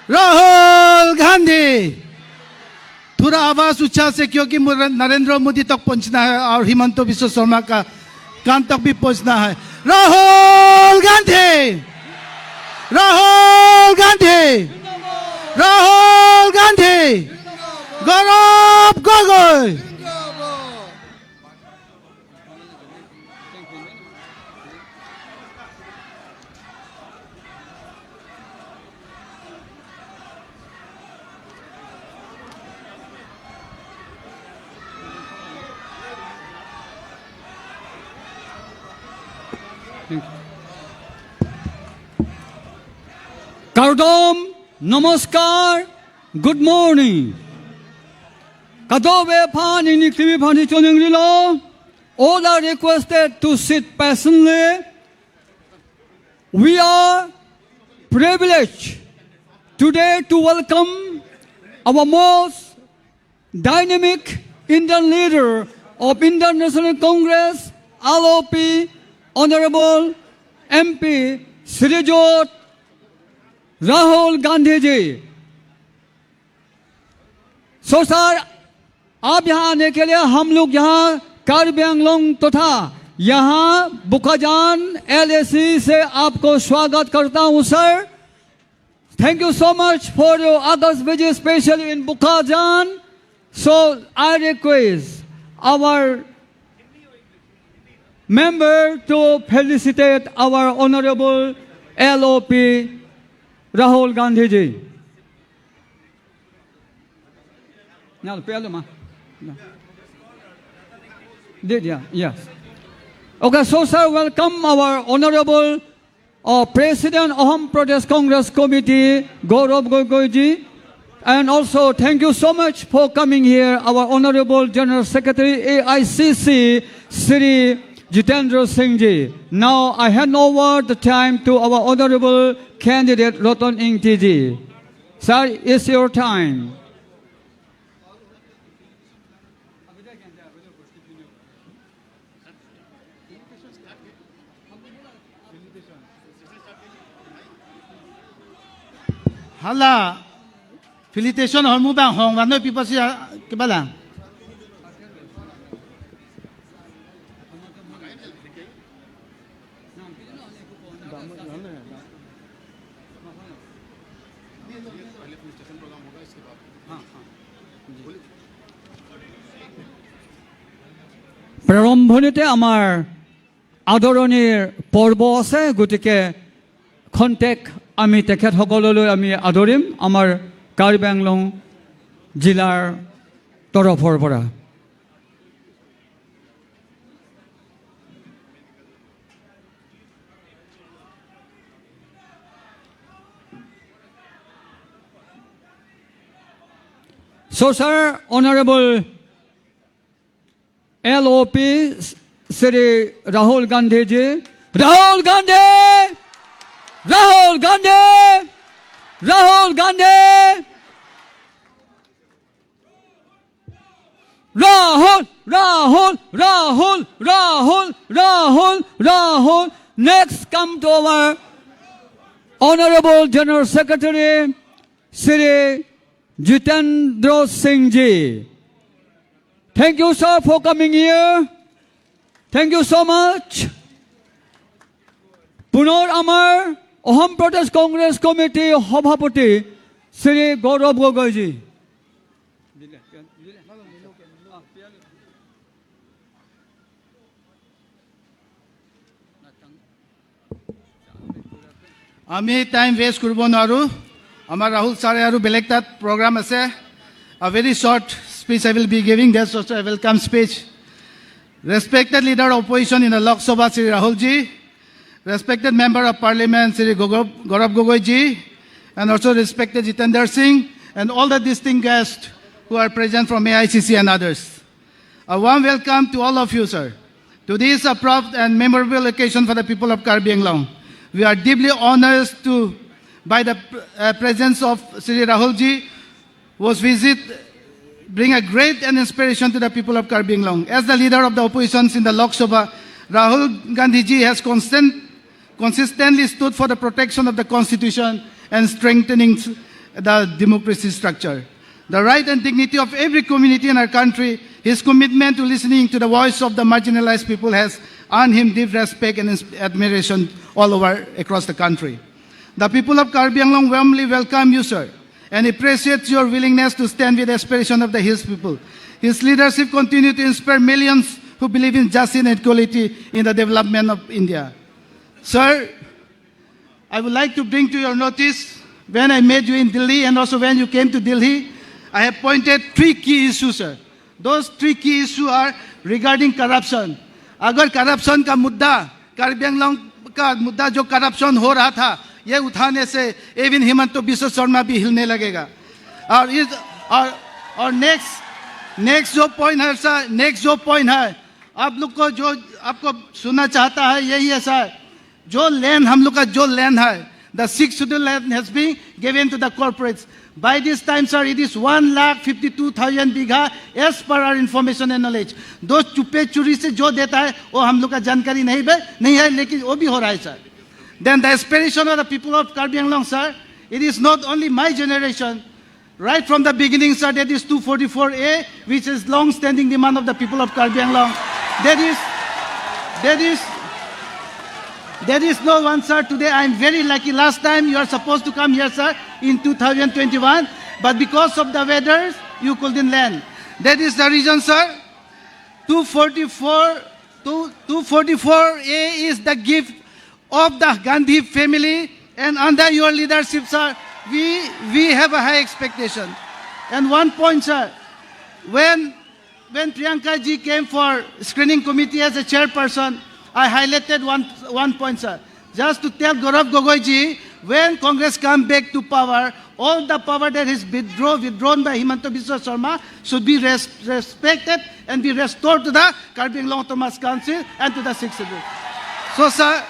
राहुल गांधी। थोड़ा आवाज ऊंचा से, क्योंकि नरेंद्र मोदी तक पहुंचना है और हिमंत बिश्व शर्मा का कान तक भी पहुंचना है। Rahul Gandhi, Rahul Gandhi, Rahul Gandhi, Gaurav Gogoi. Kardom, Namaskar, good morning. Kadobe Pan in Iktivi Panichoningilo, all are requested to sit patiently. We are privileged today to welcome our most dynamic Indian leader of Indian National Congress, LOP, Honorable MP, Srijot Rahul Gandhi ji. So sir, आप यहाँ आने के लिए हम लोग यहाँ कार्बी आंगलोंग तथा यहाँ बुकाजान LAC से आपको स्वागत करता हूँ sir. Thank you so much for your August visit specially in Bokajan. So I request our member to felicitate our honorable LOP Rahul Gandhi ji. Now, yes. Okay, so sir, welcome our honorable President Ahom Pradesh Congress Committee, Gaurav Gogoi ji. And also, thank you so much for coming here, our honorable General Secretary AICC, Sri Jitendra Singh ji. Now I hand over the time to our honorable candidate Rotan Ing ji. Sir, it's your time. Hala, felicitation hormu bang hong wanoi people si kebala. প্ৰাৰম্ভণিতে আমাৰ আদৰণিৰ পৰ্ব আছে, গতিকে খন্তেক আমি তেখেতসকললৈ আমি আদৰিম আমাৰ কাৰ্বি আংলং জিলাৰ তৰফৰ পৰা। So sir, honorable LOP Sri Rahul Gandhi ji. Rahul Gandhi! Rahul Gandhi! Rahul Gandhi! Rahul, Rahul, Rahul, Rahul, Rahul, Rahul. Next come to our Honorable General Secretary Sri Jitendra Singh ji. Thank you, sir, for coming here. Thank you so much. Punor Amar, Ahom Pradesh Congress Committee, Hobhapati, Sri Gaurav Gogoi ji. Ami time waste kurbo naru. Amar Rahul sare aru belek tat program ase. A very short speech I will be giving. That's also a welcome speech. Respected leader of opposition in the Lok Sabha, Sri Rahul ji. Respected member of parliament, Sri Gaurav Gogoi ji. And also respected Jitendra Singh and all the distinguished guests who are present from AICC and others. A warm welcome to all of you, sir. To this abrupt and memorable occasion for the people of Karbi Anglong. We are deeply honored by the presence of Sri Rahul ji, whose visit bring a great and inspiration to the people of Karbi Anglong. As the leader of the opposition in the Lok Sabha, Rahul Gandhi ji has consistently stood for the protection of the constitution and strengthening the democracy structure. The right and dignity of every community in our country, his commitment to listening to the voice of the marginalized people has earned him deep respect and admiration all over across the country. The people of Karbi Anglong warmly welcome you, sir, and appreciate your willingness to stand with the aspiration of the Hills people. His leadership continues to inspire millions who believe in justice and equality in the development of India. Sir, I would like to bring to your notice, when I met you in Delhi and also when you came to Delhi, I have pointed 3 key issues, sir. Those 3 key issues are regarding corruption. अगर corruption का मुद्दा, कार्बी आंगलोंग का मुद्दा जो corruption हो रहा था, ये उठाने से even हिमंत बिश्व शर्मा भी हिलने लगेगा. और next जो point है सर, next जो point है, आप लोग को जो आपको सुनना चाहता है यही है सर. जो land हम लोग का जो land है, the 6th schedule land has been given to the corporates. By this time, sir, it is 1,52,000 bigha as per our information and knowledge. दो चुपे चुरी से जो देता है वो हम लोग का जानकारी नहीं है, लेकिन वो भी हो रहा है sir. Then the aspiration of the people of Karbi Anglong, sir, it is not only my generation. Right from the beginning, sir, that is 244A, which is long-standing demand of the people of Karbi Anglong. There is no one, sir. Today I am very lucky. Last time you are supposed to come here, sir, in 2021, but because of the weather, you couldn't land. That is the reason, sir. 244A is the gift of the Gandhi family, and under your leadership, sir, we have a high expectation. And one point, sir, when Priyanka ji came for screening committee as a chairperson, I highlighted one point, sir. Just to tell Gaurav Gogoi ji, when Congress come back to power, all the power that is withdrawn by Himanta Biswa Sarma should be respected and be restored to the Karbi Anglong Autonomous Council and to the 6th schedule. So, sir,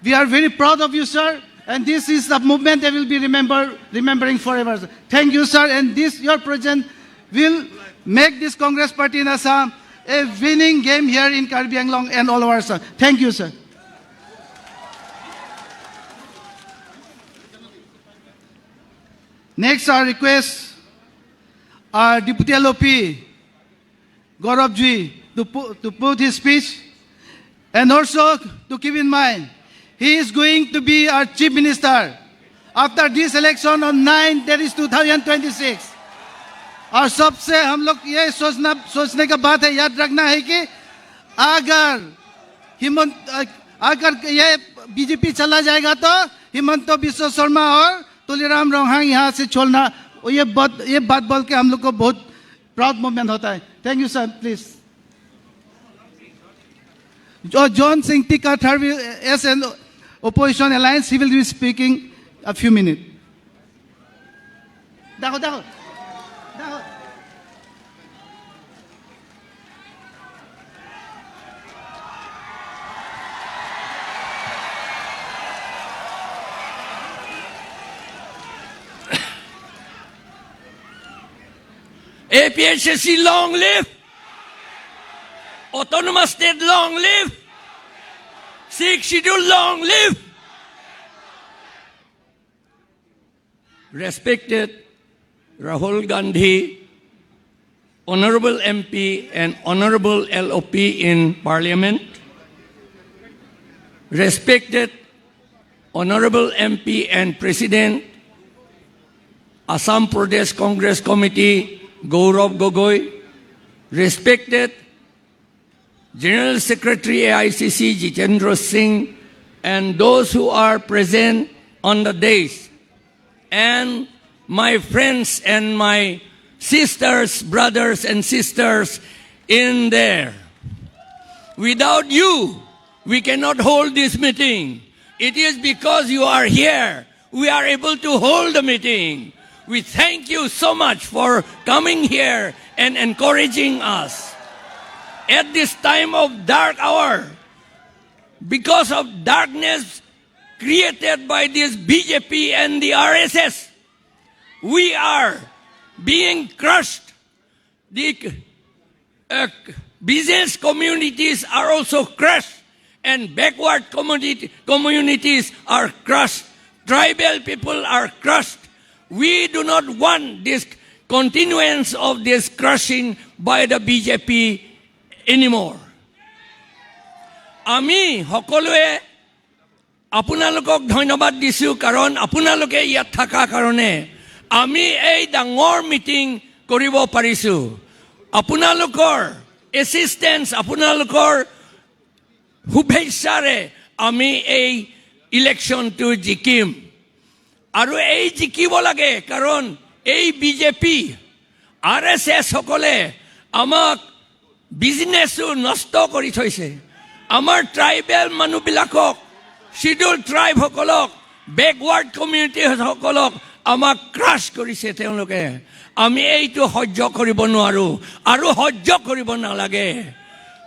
we are very proud of you, sir, and this is the movement that will be remembering forever. Sir. Thank you, sir, and your presence will make this Congress party in Assam a winning game here in Karbi Anglong and all over, sir. Thank you, sir. Next, our request our Deputy LOP, Gaurav ji, to put his speech, and also to keep in mind, he is going to be our Chief Minister after this election on 9, that is 2026. और सबसे हम लोग ये सोचने का बात है, याद रखना है कि अगर ये बीजेपी चला जाएगा तो हिमंत बिश्व शर्मा और तुलीराम रोहांग यहाँ से छोड़ना, ये बात बोल के हम लोग को बहुत प्राउड मोमेंट होता है. Thank you sir. Please John Singh Tikathar as an opposition alliance, he will be speaking a few minutes. Daho. APHSC long live. Autonomous state long live. 6th schedule long live. Respected Rahul Gandhi, Honorable MP and Honorable LOP in Parliament, respected Honorable MP and President, Assam Pradesh Congress Committee, Gaurav Gogoi, respected General Secretary AICC Jitendra Singh, and those who are present on the dais, and my friends and my sisters, brothers and sisters in there. Without you, we cannot hold this meeting. It is because you are here, we are able to hold the meeting. We thank you so much for coming here and encouraging us. At this time of dark hour, because of darkness created by this BJP and the RSS, we are being crushed. The business communities are also crushed, and backward communities are crushed tribal people are crushed. We do not want this continuance of this crushing by the BJP anymore. Ami hokolue আপোনালোকক ধন্যবাদ দিছো কাৰণ আপোনালোকে ইয়াত থাকা কাৰণে আমি এই ডাঙৰ মিটিং কৰিব পাৰিছো আপোনালোকৰ এসিস্টেন্স আপোনালোকৰ শুভেচ্ছাৰে আমি এই ইলেকশনটো জিকিম আৰু এই জিকিব লাগে কাৰণ এই বিজেপি আৰএছএস সকলে আমাক বিজনেছও নষ্ট কৰি থৈছে আমাৰ ট্ৰাইবেল মানুহবিলাকক শিডিউল ট্ৰাইব সকলক বেকৱাৰ্ড কমিউনিটি সকলক আমাক ক্ৰাছ কৰিছে তেওঁলোকে আমি এইটো সহ্য কৰিব নোৱাৰো আৰু সহ্য কৰিব নালাগে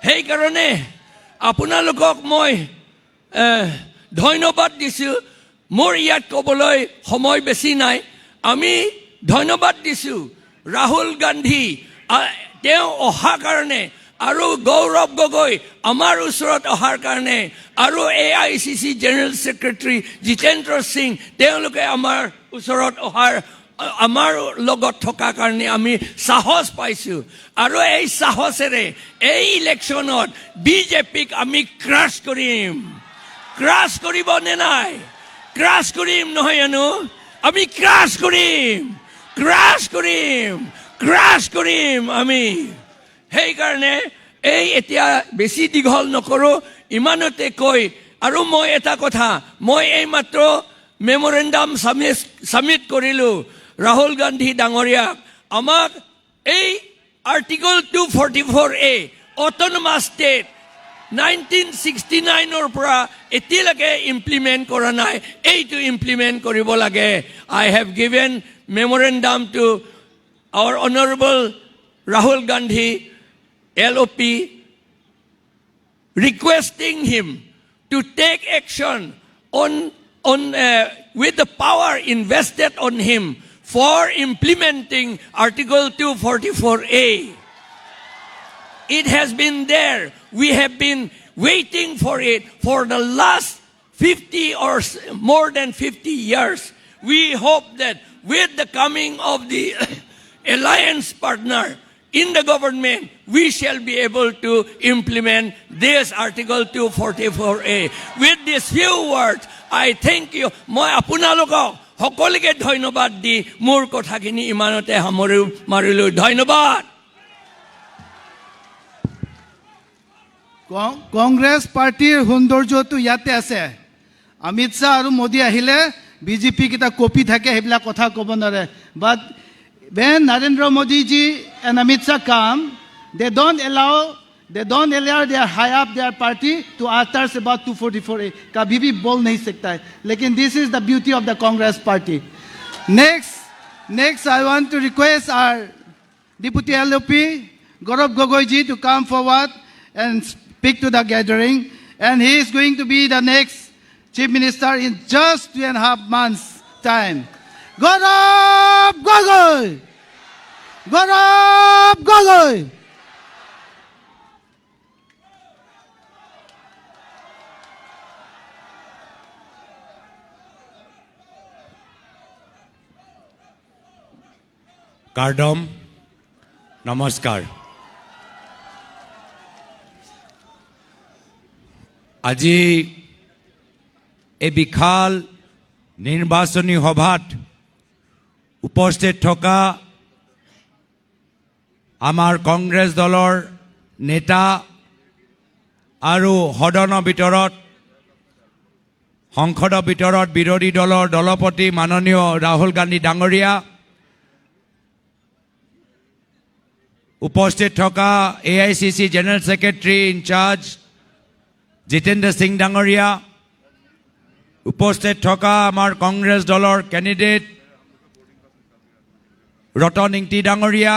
সেই কাৰণে আপোনালোকক মই ধন্যবাদ দিছো মোৰ ইয়াত ক'বলৈ সময় বেছি নাই আমি ধন্যবাদ দিছো ৰাহুল গান্ধী তেওঁ অহা কাৰণে আৰু গৌৰৱ গগৈ আমাৰ ওচৰত অহাৰ কাৰণে আৰু AICC general secretary Jitendra Singh তেওঁলোকে আমাৰ ওচৰত অহাৰ আমাৰ লগত থকা কাৰণে আমি সাহস পাইছো আৰু এই সাহসেৰে এই ইলেকশনত বিজেপিক আমি ক্ৰাছ কৰিম ক্ৰাছ কৰিব নে নাই ক্ৰাছ কৰিম নহয় জানো আমি ক্ৰাছ কৰিম ক্ৰাছ কৰিম ক্ৰাছ কৰিম আমি সেই কাৰণে এই এতিয়া বেছি দীঘল নকৰো ইমানতে কৈ আৰু মই এটা কথা মই এই মাত্ৰ মেমোৰেন্ডাম সাবমিট কৰিলো ৰাহুল গান্ধী ডাঙৰীয়াক আমাক এই আৰ্টিকল 244A অটোনমাস ষ্টেট 1969 পৰা এতিয়ালৈকে ইমপ্লিমেন্ট কৰা নাই এইটো ইমপ্লিমেন্ট কৰিব লাগে I have given memorandum to our honorable Rahul Gandhi LOP requesting him to take action with the power invested on him for implementing Article 244A. It has been there. We have been waiting for it for the last 50 or more than 50 years. We hope that with the coming of the alliance partner in the government, we shall be able to implement this Article 244A. With these few words, I thank you. মই আপোনালোকক সকলোকে ধন্যবাদ দি মোৰ কথাখিনি ইমানতে মাৰিলো ধন্যবাদ কংগ্ৰেছ পাৰ্টিৰ সৌন্দৰ্যটো ইয়াতে আছে অমিত শাহ আৰু মোদী আহিলে বিজেপি কিটা কপি থাকে হেবলা কথা ক'ব নোৱাৰে but when Narendra Modi ji and Amit Shah come, they don't allow their high up their party to utter about 244A. कभी भी बोल नहीं सकता है. लेकिन this is the beauty of the Congress party. Next, I want to request our Deputy LOP, Gaurav Gogoi ji, to come forward and speak to the gathering. And he is going to be the next Chief Minister in just 2.5 months' time. Gaurav Gogoi! Gaurav Gogoi! কাৰ্ডম নমস্কাৰ আজি এই বিশাল নিৰ্বাচনী সভাত উপস্থিত থকা আমাৰ কংগ্ৰেছ দলৰ নেতা আৰু সদনৰ ভিতৰত সংসদৰ ভিতৰত বিৰোধী দলৰ দলপতি মাননীয় ৰাহুল গান্ধী ডাঙৰীয়া উপস্থিত থকা AICC general secretary incharge Jitendra Singh ডাঙৰীয়া উপস্থিত থকা আমাৰ কংগ্ৰেছ দলৰ কেণ্ডিডেট ৰতন ইংতি ডাঙৰীয়া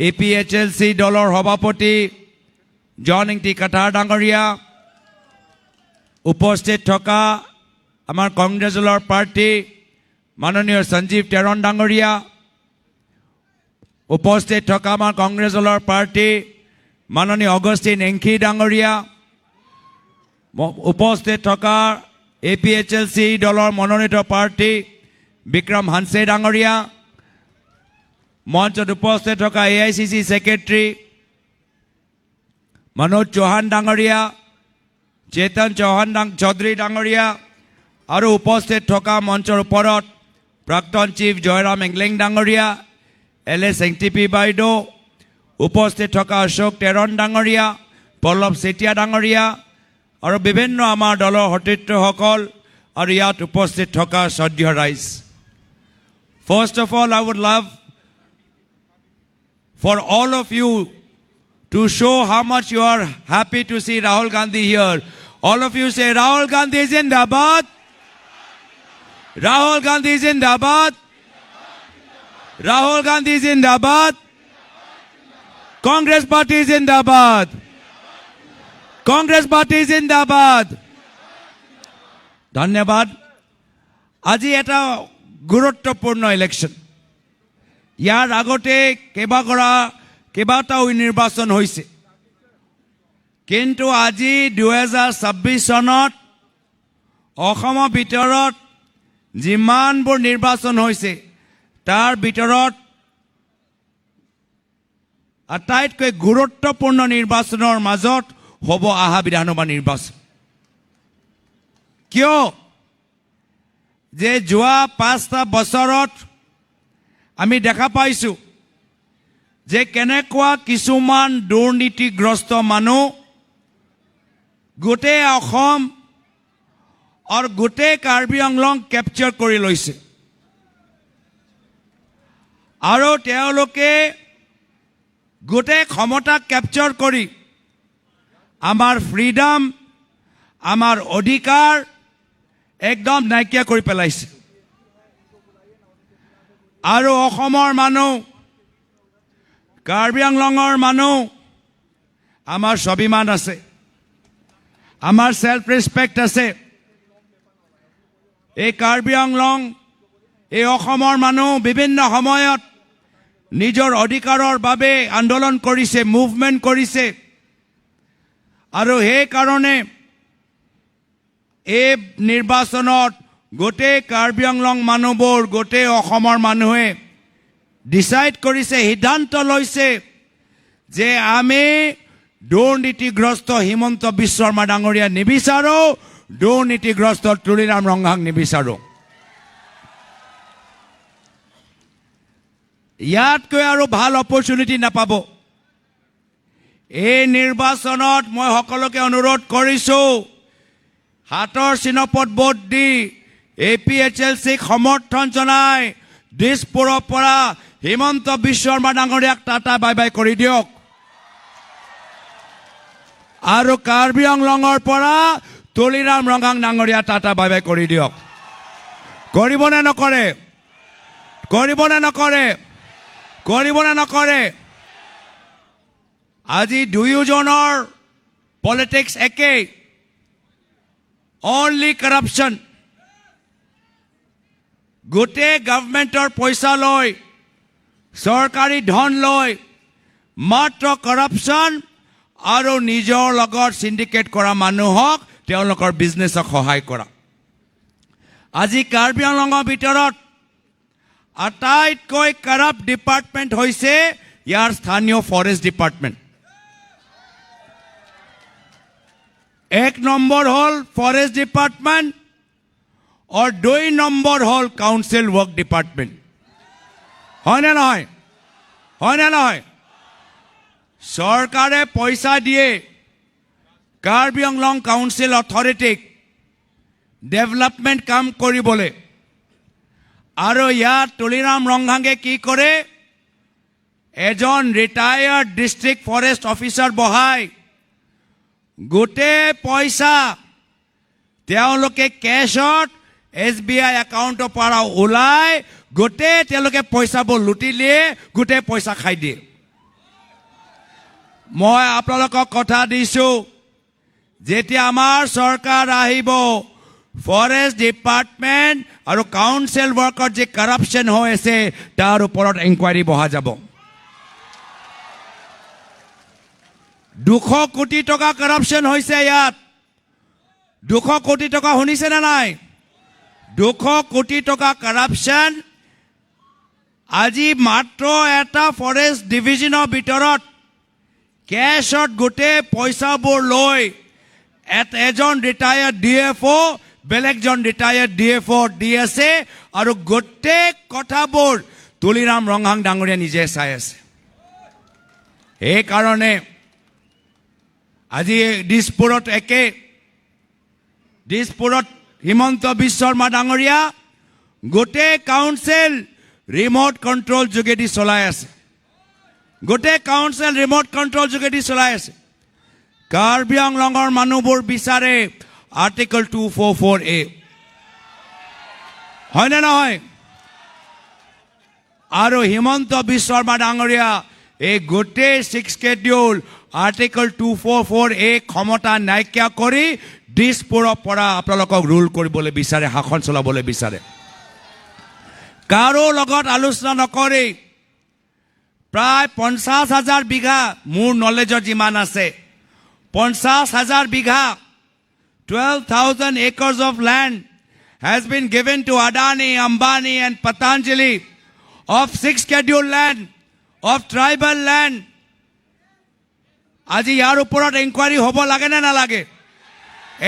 APHLC দলৰ সভাপতি জন ইংতি কাটাৰ ডাঙৰীয়া উপস্থিত থকা আমাৰ কংগ্ৰেছ দলৰ প্ৰাৰ্থী মাননীয় সঞ্জীৱ টেৰণ ডাঙৰীয়া উপস্থিত থকা আমাৰ কংগ্ৰেছ দলৰ প্ৰাৰ্থী মাননীয় অগষ্টিন এংখি ডাঙৰীয়া উপস্থিত থকা APHLC দলৰ মনোনীত প্ৰাৰ্থী বিক্ৰম হানছে ডাঙৰীয়া, মঞ্চত উপস্থিত থকা AICC সেক্ৰেটাৰী मनोज चौहान डांगरिया, चेतन चौहान चौधरी डांगरिया और उपस्थित थका मंचर ऊपरत प्राक्तन चीफ जयराम एंगलेंग डांगरिया, LS एंगटीपी बाइदो, उपस्थित थका अशोक टेरन डांगरिया, पल्लव सेठिया डांगरिया और विभिन्न आमार दলৰ सतीर्थসকল और ইয়াত उपस्थित थका श्रद्धेय rise. First of all, I would love for all of you to show how much you are happy to see Rahul Gandhi here. All of you say, Rahul Gandhi Zindabad. Rahul Gandhi Zindabad. Rahul Gandhi Zindabad. Congress Party Zindabad. Congress Party Zindabad. Dhanyabad. আজি এটা গুৰুত্বপূৰ্ণ election. ইয়াৰ আগতে কেইবাটাও নিৰ্বাচন হৈছে, কিন্তু আজি 2026 চনত অসমৰ ভিতৰত যিমানবোৰ নিৰ্বাচন হৈছে তাৰ ভিতৰত আটাইতকৈ গুৰুত্বপূৰ্ণ নিৰ্বাচনৰ মাজত হ'ব আহা বিধানসভা নিৰ্বাচন। কিয় যে যোৱা 5টা বছৰত আমি দেখা পাইছো যে কেনেকুৱা কিছুমান দুৰ্নীতিগ্ৰস্ত মানুহ গোটেই অসম আৰু গোটেই কাৰ্বি আংলং কেপচাৰ কৰি লৈছে, আৰু তেওঁলোকে গোটেই ক্ষমতা কেপচাৰ কৰি আমাৰ ফ্ৰীডম, আমাৰ অধিকাৰ একদম নাইকিয়া কৰি পেলাইছে। আৰু অসমৰ মানুহ, কাৰ্বি আংলঙৰ মানুহ, আমাৰ স্বাভিমান আছে, আমাৰ সেলফ ৰেসপেক্ট আছে। এই কাৰ্বি আংলং, এই অসমৰ মানুহ বিভিন্ন সময়ত নিজৰ অধিকাৰৰ বাবে আন্দোলন কৰিছে, মুভমেন্ট কৰিছে, আৰু সেই কাৰণে এই নিৰ্বাচনত গোটেই কাৰ্বি আংলং মানুহবোৰ, গোটেই অসমৰ মানুহে ডিসাইড কৰিছে, সিদ্ধান্ত লৈছে যে আমি দুৰ্নীতিগ্ৰস্ত হিমন্ত বিশ্ব শৰ্মা ডাঙৰীয়া নিবিচাৰো, দুৰ্নীতিগ্ৰস্ত তুলিৰাম ৰংহাং নিবিচাৰো। ইয়াতকৈ আৰু ভাল অপৰচুনিটি নাপাব। এই নিৰ্বাচনত মই সকলোকে অনুৰোধ কৰিছো, হাতৰ চিনপত ভোট দি APHLCক সমৰ্থন জনাই দিছপুৰৰ পৰা হিমন্ত বিশ্ব শৰ্মা ডাঙৰীয়াক টাটা বাই বাই কৰি দিয়ক, আৰু কাৰ্বি আংলঙৰ পৰা তুলিৰাম ৰংহাং ডাঙৰীয়া টাটা বাই বাই কৰি দিয়ক। কৰিবনে নকৰে? কৰিবনে নকৰে? কৰিবনে নকৰে? আজি দুয়োজনৰ পলিটিক্স একেই, অনলি কৰাপশ্যন। গোটেই গভৰ্ণমেণ্টৰ পইচা লৈ, চৰকাৰী ধন লৈ মাত্ৰ কৰাপশ্যন আৰু নিজৰ লগত সিন্ডিকেট কৰা মানুহক তেওঁলোকৰ বিজনেছক সহায় কৰা। আজি কাৰ্বি আংলঙৰ ভিতৰত আটাইতকৈ কৰাপ্ট ডিপাৰ্টমেণ্ট হৈছে ইয়াৰ স্থানীয় ফৰেষ্ট ডিপাৰ্টমেণ্ট। 1 নম্বৰ হ'ল ফৰেষ্ট ডিপাৰ্টমেণ্ট और 2 নম্বৰ হ'ল কাউন্সিল ৱৰ্ক ডিপাৰ্টমেণ্ট। হয়নে নহয়? হয়নে নহয়? চৰকাৰে পইচা দিয়ে কাৰ্বি আংলং কাউন্সিল অথৰিটিক ডেভেলপমেণ্ট কাম কৰিবলৈ, আৰু ইয়াত তুলিৰাম ৰংহাঙে কি কৰে, এজন ৰিটায়াৰ্ড ডিষ্ট্ৰিক্ট ফৰেষ্ট অফিচাৰ বহাই গোটেই পইচা তেওঁলোকে কেশত SBI একাউণ্টৰ পৰা ওলাই গোটেই তেওঁলোকে পইচাবোৰ লুটি লিয়ে, গোটেই পইচা খাই দিয়ে। মই আপোনালোকক কথা দিছো, যেতিয়া আমাৰ চৰকাৰ আহিব, ফৰেষ্ট ডিপাৰ্টমেণ্ট আৰু কাউন্সিল ৱৰ্কৰ যে কৰাপশ্যন হৈ আছে তাৰ ওপৰত এনকুৱাৰী বহা যাব। 200 কোটি টকা কৰাপশ্যন হৈছে ইয়াত। 200 কোটি টকা শুনিছে না নাই 200 কোটি টকা কারাপশন আজি মাত্ৰ এটা ফৰেষ্ট ডিভিজনৰ ভিতৰত কেশত গোটে পইচাবোৰ লৈ এজন ৰিটায়াৰ্ড ডিএফও বেলেগজন ৰিটায়াৰ্ড ডিএফও দি আছে আৰু গোটে কথাবোৰ তুলিৰাম ৰংহাং ডাঙৰীয়া নিজে চাই আছে এই কাৰণে আজি দিছপুৰত হিমন্ত বিশ্ব শৰ্মা ডাঙৰীয়া গোটে কাউন্সিল ৰিমোট কন্ট্ৰোল যোগেদি চলাই আছে গোটে কাউন্সিল ৰিমোট কন্ট্ৰোল যোগেদি চলাই আছে কাৰ্বি আংলঙৰ মানুহবোৰ বিচাৰে আৰ্টিকল 244A হয় না নহয় আৰু হিমন্ত বিশ্ব শৰ্মা ডাঙৰীয়া এই গোটে 6 স্কেডিউল আৰ্টিকল 244A ক্ষমতা নাইকিয়া কৰি দিছপুৰৰ পৰা আপোনালোকক ৰুল কৰিবলৈ বিচাৰে শাসন চলাবলৈ বিচাৰে কাৰো লগত আলোচনা নকৰি প্ৰায় 50,000 বিঘা মোৰ নলেজৰ যিমান আছে 50,000 বিঘা 12,000 acres of land has been given to Adani, Ambani and Patanjali of 6 scheduled land, of tribal land. আজি ইয়াৰ ওপৰত ইনকুৱাৰী হ'ব লাগে না নালাগে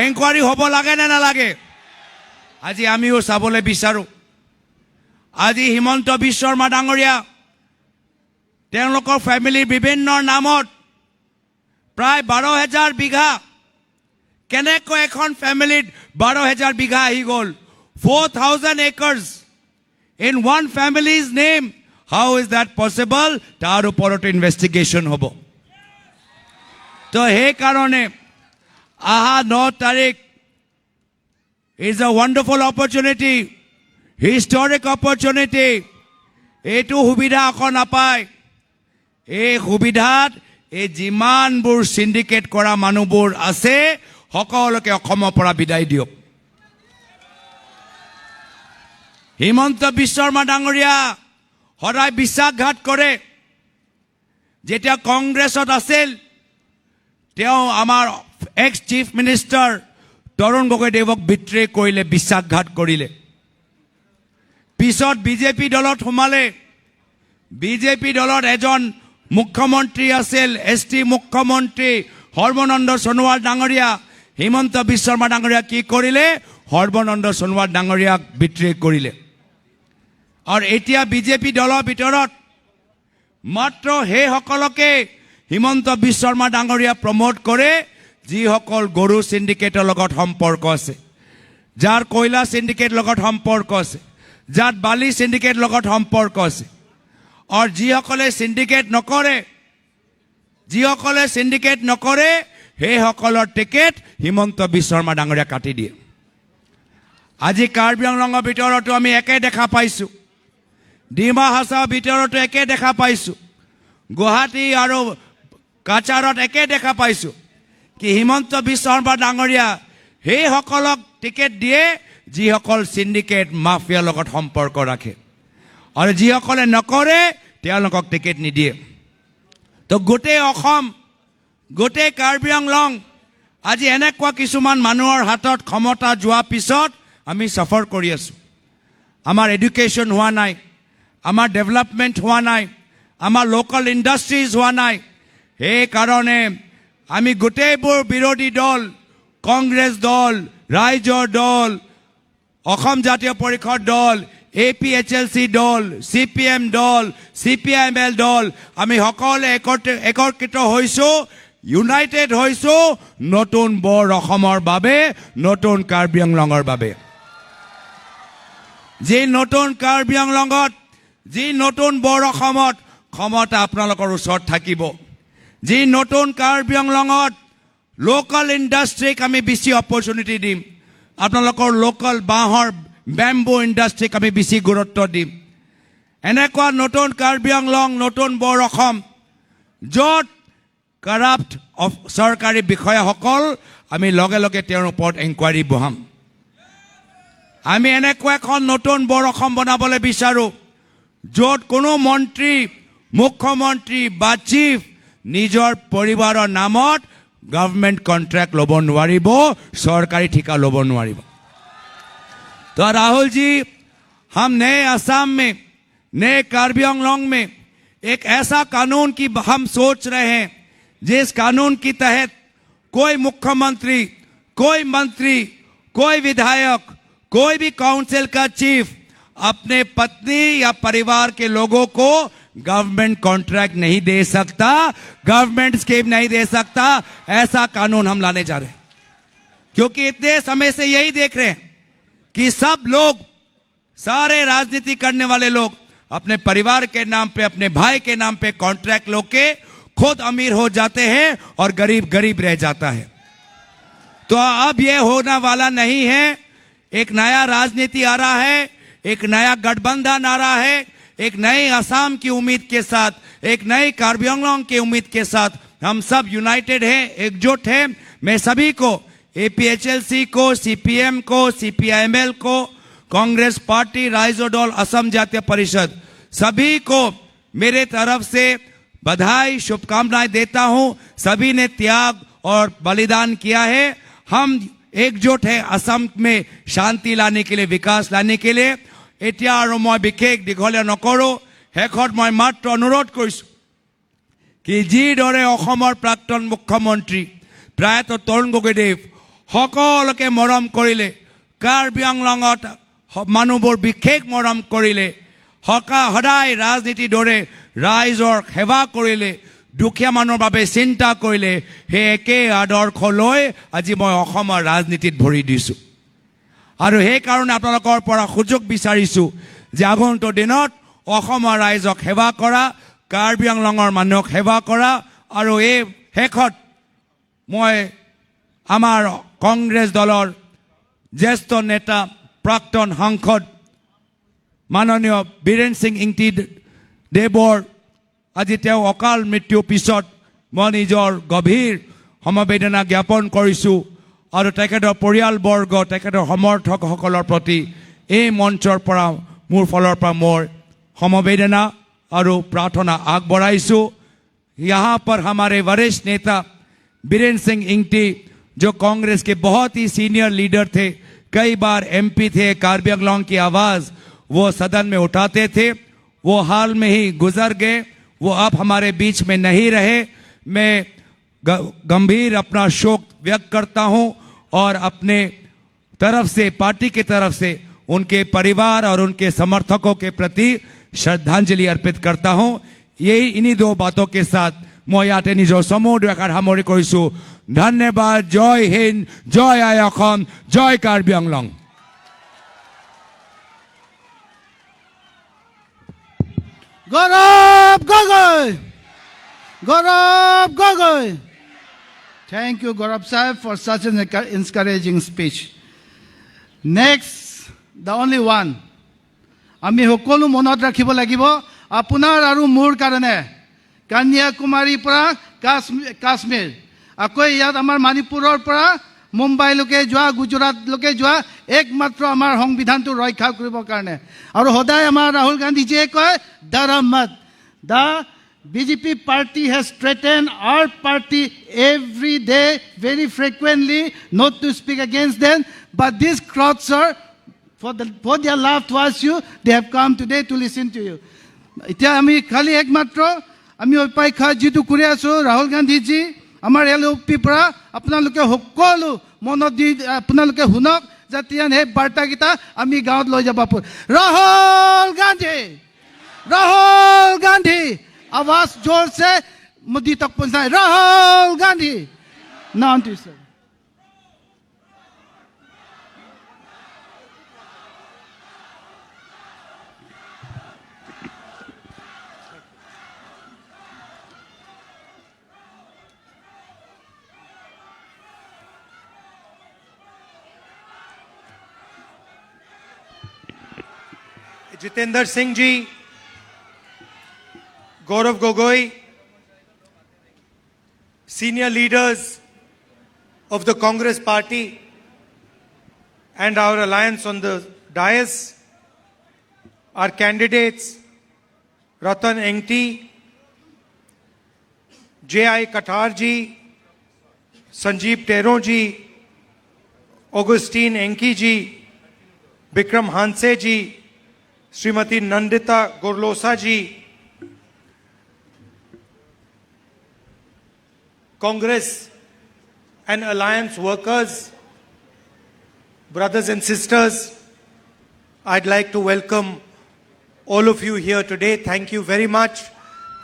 ইনকুৱাৰী হ'ব লাগে না নালাগে আজি আমিও চাবলৈ বিচাৰো আজি হিমন্ত বিশ্ব শৰ্মা ডাঙৰীয়া তেওঁলোকৰ ফ্যামিলিৰ বিভিন্ন নামত প্ৰায় 12,000 বিঘা কেনেকৈ এখন ফ্যামিলিত 12,000 বিঘা আহি গ'ল 4,000 acres in one family's name how is that possible তাৰ ওপৰত ইনভেষ্টিগেশ্যন হ'ব তো সেই কাৰণে আহা 9 তাৰিখ is a wonderful opportunity historic opportunity এইটো সুবিধা আকৌ নাপায় এই সুবিধাত এই যিমানবোৰ সিন্ডিকেট কৰা মানুহবোৰ আছে সকলোকে অসমৰ পৰা বিদায় দিয়ক হিমন্ত বিশ্ব শৰ্মা ডাঙৰীয়া সদায় বিশ্বাসঘাত কৰে যেতিয়া কংগ্ৰেছত আছিল তেওঁ আমাৰ এক্স চিফ মিনিষ্টাৰ তৰুণ গগৈদেৱক বিট্ৰে কৰিলে বিশ্বাসঘাত কৰিলে পিছত বিজেপি দলত সোমালে বিজেপি দলত এজন মুখ্যমন্ত্ৰী আছিল এছটি মুখ্যমন্ত্ৰী সৰ্বানন্দ সোণোৱাল ডাঙৰীয়া হিমন্ত বিশ্ব শৰ্মা ডাঙৰীয়া কি কৰিলে সৰ্বানন্দ সোণোৱাল ডাঙৰীয়াক বিট্ৰে কৰিলে আৰু এতিয়া বিজেপি দলৰ ভিতৰত মাত্ৰ হে সকলকে হিমন্ত বিশ্ব শৰ্মা ডাঙৰীয়া প্ৰমোট কৰে যিসকল গৰু সিন্ডিকেটৰ লগত সম্পৰ্ক আছে যাৰ কয়লা সিন্ডিকেট লগত সম্পৰ্ক আছে যাৰ বালি সিন্ডিকেট লগত সম্পৰ্ক আছে আৰু যিসকলে সিন্ডিকেট নকৰে সেই সকলৰ টিকেট হিমন্ত বিশ্ব শৰ্মা ডাঙৰীয়া কাটি দিয়ে আজি কাৰ্বি আংলঙৰ ভিতৰতো আমি একে দেখা পাইছো ডিমা হাছাৰ ভিতৰতো একে দেখা পাইছো গুৱাহাটী আৰু কাছাৰত একে দেখা পাইছো কি হিমন্ত বিশ্ব শৰ্মা ডাঙৰীয়া সেই সকলক টিকেট দিয়ে যিসকল সিন্ডিকেট মাফিয়াৰ লগত সম্পৰ্ক ৰাখে আৰু যিসকলে নকৰে তেওঁলোকক টিকেট নিদিয়ে তো গোটেই অসম গোটেই কাৰ্বি আংলং আজি এনেকুৱা কিছুমান মানুহৰ হাতত ক্ষমতা যোৱা পিছত আমি সফৰ কৰি আছো আমাৰ এডুকেশ্যন হোৱা নাই আমাৰ ডেভেলপমেণ্ট হোৱা নাই আমাৰ লোকেল ইণ্ডাষ্ট্ৰিজ হোৱা নাই সেই কাৰণে আমি গোটেইবোৰ বিৰোধী দল কংগ্ৰেছ দল ৰাইজৰ দল অসম জাতীয় পৰিষদ দল APHLC দল CPM দল CPIML দল আমি সকলে একত্ৰিত হৈছো ইউনাইটেড হৈছো নতুন বৰ অসমৰ বাবে নতুন কাৰ্বি আংলঙৰ বাবে যি নতুন কাৰ্বি আংলঙত যি নতুন বৰ অসমত ক্ষমতা আপোনালোকৰ ওচৰত থাকিব যি নতুন কাৰ্বি আংলঙত লোকেল ইণ্ডাষ্ট্ৰিক আমি বেছি অপৰচুনিটি দিম আপোনালোকৰ লোকেল বাঁহৰ বেম্বু ইণ্ডাষ্ট্ৰিক আমি বেছি গুৰুত্ব দিম এনেকুৱা নতুন কাৰ্বি আংলং নতুন বৰ অসম য'ত কৰাপ্ট চৰকাৰী বিষয়াসকল আমি লগে লগে তেওঁৰ ওপৰত এনকুৱাৰী বহাম আমি এনেকুৱা এখন নতুন বৰ অসম বনাবলৈ বিচাৰো য'ত কোনো মন্ত্ৰী মুখ্যমন্ত্ৰী বা চিফ নিজৰ পৰিবাৰৰ নামত गवर्नमेंट कॉन्ट्रैक्ट लोब नोवारिब सरकारी ठिका लोब नोवारिब। तो राहुल जी, हम नए असम में, नए कार्बी आंगलॉन्ग में एक ऐसा कानून की हम सोच रहे हैं जिस कानून के तहत कोई मुख्यमंत्री, कोई मंत्री, कोई विधायक, कोई भी काउंसिल का चीफ अपने पत्नी या परिवार के लोगों को गवर्नमेंट कॉन्ट्रैक्ट नहीं दे सकता, गवर्नमेंट स्कीम नहीं दे सकता। ऐसा कानून हम लाने जा रहे हैं, क्योंकि इतने समय से यही देख रहे हैं कि सब लोग, सारे राजनीति करने वाले लोग अपने परिवार के नाम पे, अपने भाई के नाम पे कॉन्ट्रैक्ट लेके खुद अमीर हो जाते हैं और गरीब गरीब रह जाता है। तो अब यह होने वाला नहीं है। एक नया राजनीति आ रहा है, एक नया गठबंधन आ रहा है, एक नए असम की उम्मीद के साथ, एक नई कार्बी आंगलॉन्ग की उम्मीद के साथ हम सब यूनाइटेड हैं, एकजुट हैं। मैं सभी को, APHLC को, CPM को, CPIML को, कांग्रेस पार्टी, राइजो दल, असम जातीय परिषद, सभी को मेरे तरफ से बधाई, शुभकामनाएं देता हूं। सभी ने त्याग और बलिदान किया है। हम एकजुट है असम में शांति लाने के लिए, विकास लाने के लिए। এতিয়া আৰু মই বিশেষ দীঘলীয়া নকৰো, শেষত মই মাত্ৰ অনুৰোধ কৰিছো কি যিদৰে অসমৰ প্ৰাক্তন মুখ্যমন্ত্ৰী প্ৰায়তঃ তৰুণ গগৈদেৱ সকলোকে মৰম কৰিলে, কাৰ্বি আংলঙত মানুহবোৰ বিশেষ মৰম কৰিলে, সদায় ৰাজনীতিৰ দৰে ৰাইজৰ সেৱা কৰিলে, দুখীয়া মানুহৰ বাবে চিন্তা কৰিলে, সেই একে আদৰ্শ লৈ আজি মই অসমৰ ৰাজনীতিত ভৰি দিছো। আৰু সেই কাৰণে আপোনালোকৰ পৰা সুযোগ বিচাৰিছো যে আগন্তুক দিনত অসমৰ ৰাইজক সেৱা কৰা, কাৰ্বি আংলঙৰ মানুহক সেৱা কৰা। আৰু এই শেষত মই আমাৰ কংগ্ৰেছ দলৰ জ্যেষ্ঠ নেতা, প্ৰাক্তন সাংসদ মাননীয় বীৰেন সিং ইংতি দেৱৰ আজি তেওঁ অকাল মৃত্যুৰ পিছত মই নিজৰ গভীৰ সমবেদনা জ্ঞাপন কৰিছোঁ। আৰু তেখেতৰ পৰিয়ালবৰ্গ, তেখেতৰ সমৰ্থকসকলৰ প্ৰতি এই মঞ্চৰ পৰা মোৰ ফালৰ পৰা মোৰ সমবেদনা और प्रार्थना आगबढ़ाईसु। यहाँ पर हमारे वरिष्ठ नेता बीरेन्द्र सिंह इंगटी जो कांग्रेस के बहुत ही सीनियर लीडर थे, कई बार MP थे, कार्बी आंगलॉन्ग की आवाज़ वो सदन में उठाते थे, वो हाल में ही गुजर गए, वो अब हमारे बीच में नहीं रहे। मैं गंभीर अपना शोक व्यक्त करता हूं और अपने तरफ से, पार्टी की तरफ से उनके परिवार और उनके समर्थकों के प्रति श्रद्धांजलि अर्पित करता हूं। यही इन्हीं दो बातों के साथ मैं याते निजर समूह दुआषार सामरि करिछु। धन्यवाद। जय हिंद, जय आइ असम, जय Karbi Anglong. Gaurav Gogoi, Gaurav Gogoi. Thank you, Gaurav Sahib, for such an encouraging speech. Next, the only one. আমি সকলো মনত ৰাখিব লাগিব আপোনাৰ আৰু মোৰ কাৰণে কন্যাকুমাৰীৰ পৰা কাশ্মীৰ, আকৌ ইয়াত আমাৰ মণিপুৰৰ পৰা মুম্বাইলৈকে যোৱা, গুজৰাটলৈকে যোৱা একমাত্ৰ আমাৰ সংবিধানটো ৰক্ষা কৰিবৰ কাৰণে। আৰু সদায় আমাৰ ৰাহুল গান্ধীজীয়ে কয় ধৰ্মত। The BJP party has threatened our party every day, very frequently, not to speak against them. But these crowds, sir, for their love towards you, they have come today to listen to you. এতিয়া আমি খালি একমাত্ৰ আমি অপেক্ষা যিটো কৰি আছো ৰাহুল গান্ধীজী আমাৰ LOP পৰা আপোনালোকে সকলো মনত দি আপোনালোকে শুনক, যাতে সেই বাৰ্তাকেইটা আমি গাঁৱত লৈ যাব পাৰোঁ। राहुल गांधी, राहुल गांधी, आवाज जोर से मोदी तक पहुंचाए। राहुल गांधी। नाम two sir. Jitendra Singh ji, Gaurav Gogoi, senior leaders of the Congress party and our alliance on the dais, our candidates Ratan Engti, J.I. Katarji, Sanjeev Tero ji, Augustine Enghi ji, Vikram Hanse ji, Shrimati Nandita Gurlosa ji, Congress and alliance workers, brothers and sisters, I'd like to welcome all of you here today. Thank you very much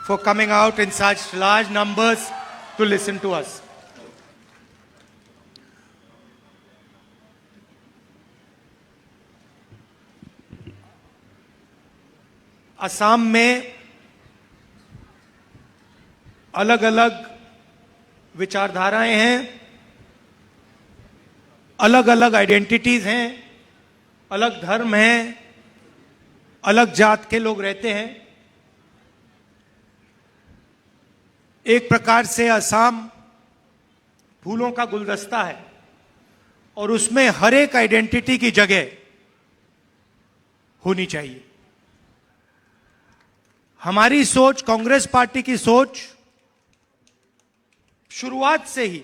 for coming out in such large numbers to listen to us. Assam में अलग अलग विचारधाराएं हैं, अलग अलग identities हैं, अलग धर्म हैं, अलग जात के लोग रहते हैं। एक प्रकार से असम फूलों का गुलदस्ता है और उसमें हर एक आइडेंटिटी की जगह होनी चाहिए। हमारी सोच, कांग्रेस पार्टी की सोच शुरुआत से ही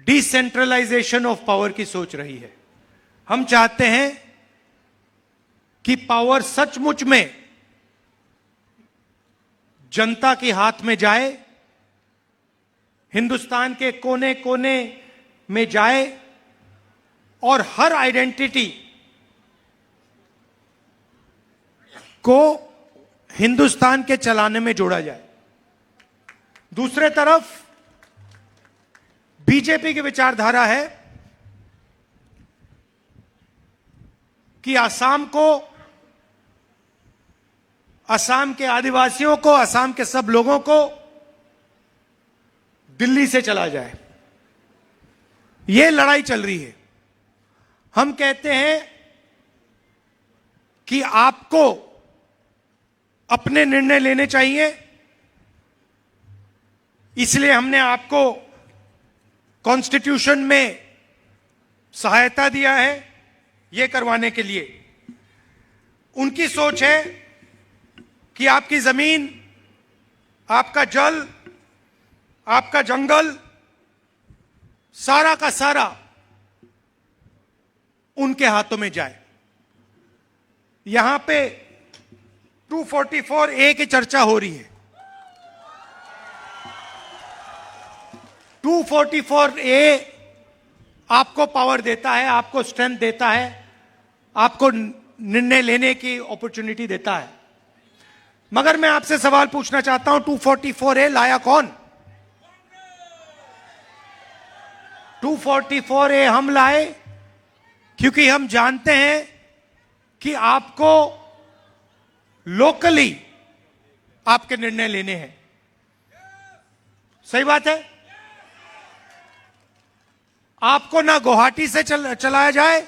डिसेंट्रलाइजेशन ऑफ पावर की सोच रही है। हम चाहते हैं कि पावर सचमुच में जनता के हाथ में जाए, हिंदुस्तान के कोने कोने में जाए और हर आइडेंटिटी को हिंदुस्तान के चलाने में जोड़ा जाए। दूसरे तरफ बीजेपी की विचारधारा है कि असम को, असम के आदिवासियों को, असम के सब लोगों को दिल्ली से चला जाए। यह लड़ाई चल रही है। हम कहते हैं कि आपको अपने निर्णय लेने चाहिए, इसलिए हमने आपको कॉन्स्टिट्यूशन में सहायता दिया है यह करवाने के लिए। उनकी सोच है कि आपकी जमीन, आपका जल, आपका जंगल, सारा का सारा उनके हाथों में जाए। यहां पे 244A की चर्चा हो रही है। 244A आपको पावर देता है, आपको स्ट्रेंथ देता है, आपको निर्णय लेने की अपॉर्चुनिटी देता है। मगर मैं आपसे सवाल पूछना चाहता हूं, 244A लाया कौन? 244A हम लाए क्योंकि हम जानते हैं कि आपको लोकली आपके निर्णय लेने हैं। सही बात है? आपको ना गुवाहाटी से चलाया जाए,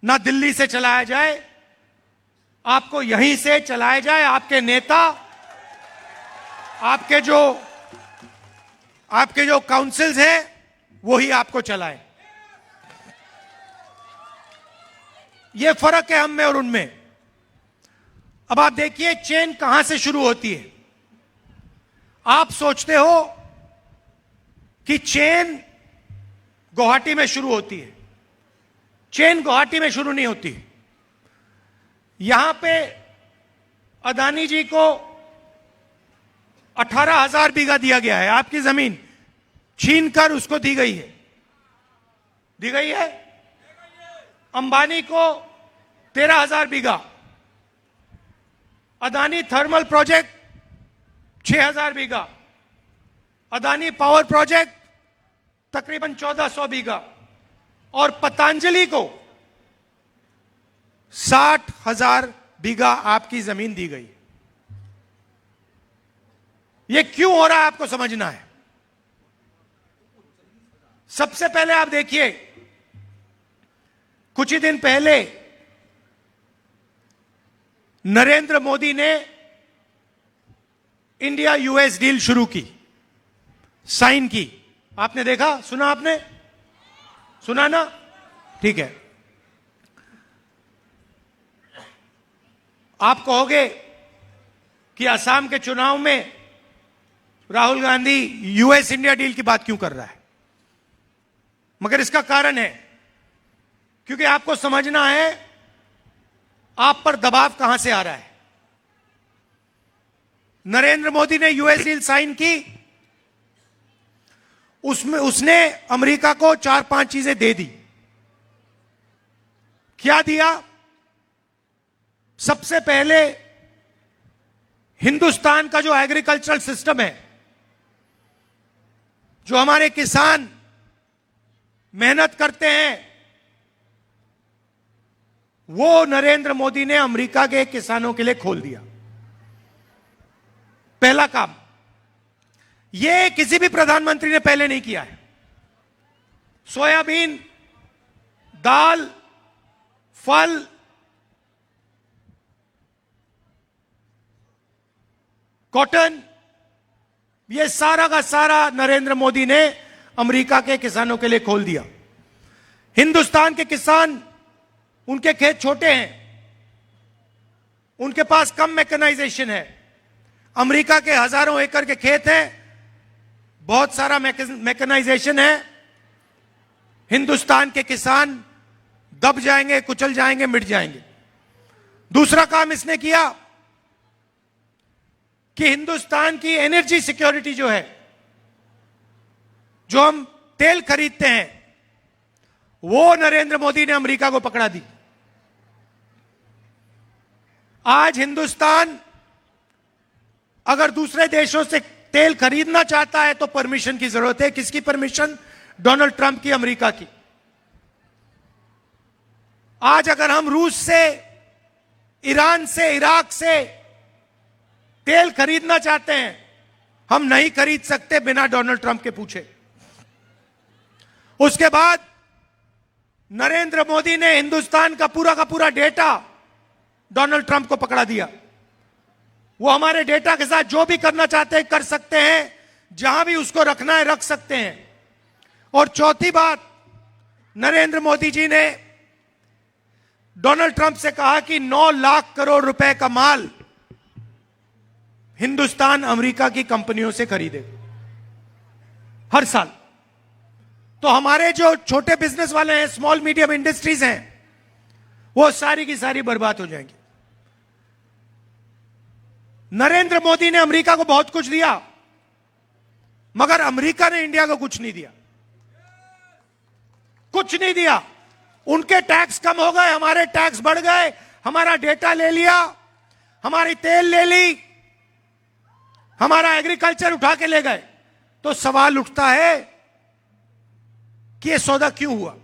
ना दिल्ली से चलाया जाए, आपको यहीं से चलाया जाए। आपके नेता, आपके जो काउंसिल्स हैं वही आपको चलाए। यह फर्क है हम में और उनमें। अब आप देखिए चेन कहां से शुरू होती है। आप सोचते हो कि चेन गुवाहाटी में शुरू होती है। चेन गुवाहाटी में शुरू नहीं होती। यहां पे अदानी जी को 18,000 बीघा दिया गया है। आपकी जमीन छीनकर उसको दी गई है। दी गई है। अंबानी को 13,000 बीघा। अदानी थर्मल प्रोजेक्ट 6,000 बीघा। अदानी पावर प्रोजेक्ट तकरीबन 1,400 बीघा। और पतंजलि को 60,000 बीघा आपकी जमीन दी गई। यह क्यों हो रहा है आपको समझना है। सबसे पहले आप देखिए, कुछ ही दिन पहले नरेंद्र मोदी ने इंडिया यूएस डील शुरू की, साइन की। आपने देखा, सुना? आपने सुना ना? ठीक है। आप कहोगे कि असम के चुनाव में Rahul Gandhi US India deal की बात क्यों कर रहा है? मगर इसका कारण है क्योंकि आपको समझना है आप पर दबाव कहां से आ रहा है। नरेंद्र मोदी ने यूएस डील साइन की, उसमें उसने अमेरिका को 4-5 चीजें दे दी। क्या दिया? सबसे पहले हिंदुस्तान का जो एग्रीकल्चरल सिस्टम है, जो हमारे किसान मेहनत करते हैं, वो नरेंद्र मोदी ने अमेरिका के किसानों के लिए खोल दिया। पहला काम यह किसी भी प्रधानमंत्री ने पहले नहीं किया है। सोयाबीन, दाल, फल, कॉटन, यह सारा का सारा नरेंद्र मोदी ने अमेरिका के किसानों के लिए खोल दिया। हिंदुस्तान के किसान, उनके खेत छोटे हैं, उनके पास कम मैकेनाइजेशन है। अमेरिका के हजारों एकड़ के खेत हैं, बहुत सारा मैकेनाइजेशन है। हिंदुस्तान के किसान दब जाएंगे, कुचल जाएंगे, मिट जाएंगे। दूसरा काम इसने किया कि हिंदुस्तान की एनर्जी सिक्योरिटी जो है, जो हम तेल खरीदते हैं, वो नरेंद्र मोदी ने अमेरिका को पकड़ा दी। आज हिंदुस्तान अगर दूसरे देशों से तेल खरीदना चाहता है तो परमिशन की जरूरत है। किसकी परमिशन? डोनाल्ड ट्रंप की, अमेरिका की। आज अगर हम रूस से, ईरान से, इराक से तेल खरीदना चाहते हैं, हम नहीं खरीद सकते बिना डोनाल्ड ट्रंप के पूछे। उसके बाद नरेंद्र मोदी ने हिंदुस्तान का पूरा डेटा डोनाल्ड ट्रंप को पकड़ा दिया। वो हमारे डेटा के साथ जो भी करना चाहते हैं कर सकते हैं, जहां भी उसको रखना है रख सकते हैं। और चौथी बात, नरेंद्र मोदी जी ने डोनाल्ड ट्रंप से कहा कि 9 लाख करोड़ रुपए का माल हिंदुस्तान अमेरिका की कंपनियों से खरीदे हर साल। तो हमारे जो छोटे बिजनेस वाले हैं, स्मॉल मीडियम इंडस्ट्रीज हैं, वो सारी की सारी बर्बाद हो जाएंगी। नरेंद्र मोदी ने अमेरिका को बहुत कुछ दिया, मगर अमेरिका ने इंडिया को कुछ नहीं दिया। कुछ नहीं दिया। उनके टैक्स कम हो गए, हमारे टैक्स बढ़ गए, हमारा डेटा ले लिया, हमारी तेल ले ली, हमारा एग्रीकल्चर उठा के ले गए। तो सवाल उठता है कि यह सौदा क्यों हुआ?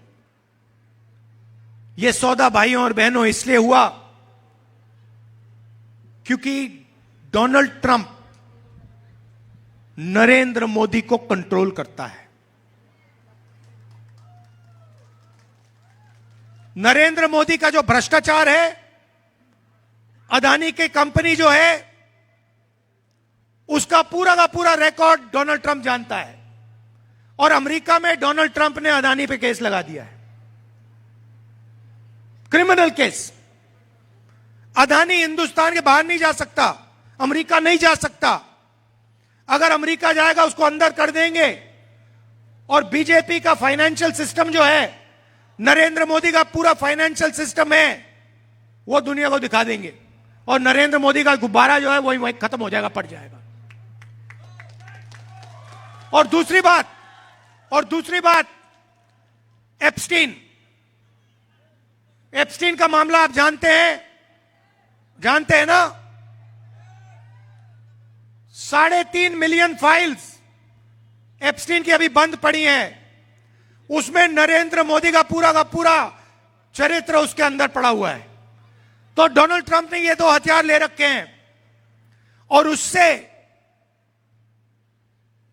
यह सौदा भाइयों और बहनों इसलिए हुआ क्योंकि डोनाल्ड ट्रंप नरेंद्र मोदी को कंट्रोल करता है। नरेंद्र मोदी का जो भ्रष्टाचार है, अदानी की कंपनी जो है, उसका पूरा का पूरा रिकॉर्ड डोनाल्ड ट्रंप जानता है। और अमेरिका में डोनाल्ड ट्रंप ने अदानी पे केस लगा दिया है, क्रिमिनल केस। अदानी हिंदुस्तान के बाहर नहीं जा सकता, अमेरिका नहीं जा सकता। अगर अमेरिका जाएगा उसको अंदर कर देंगे। और बीजेपी का फाइनेंशियल सिस्टम जो है, नरेंद्र मोदी का पूरा फाइनेंशियल सिस्टम है, वो दुनिया को दिखा देंगे। और नरेंद्र मोदी का गुब्बारा जो है वही खत्म हो जाएगा, पड़ जाएगा। और दूसरी बात, एप्स्टीन का मामला आप जानते हैं ना? 3.5 मिलियन फाइल्स एप्स्टीन की अभी बंद पड़ी हैं। उसमें नरेंद्र मोदी का पूरा चरित्र उसके अंदर पड़ा हुआ है। तो डोनाल्ड ट्रंप ने ये 2 हथियार ले रखे हैं और उससे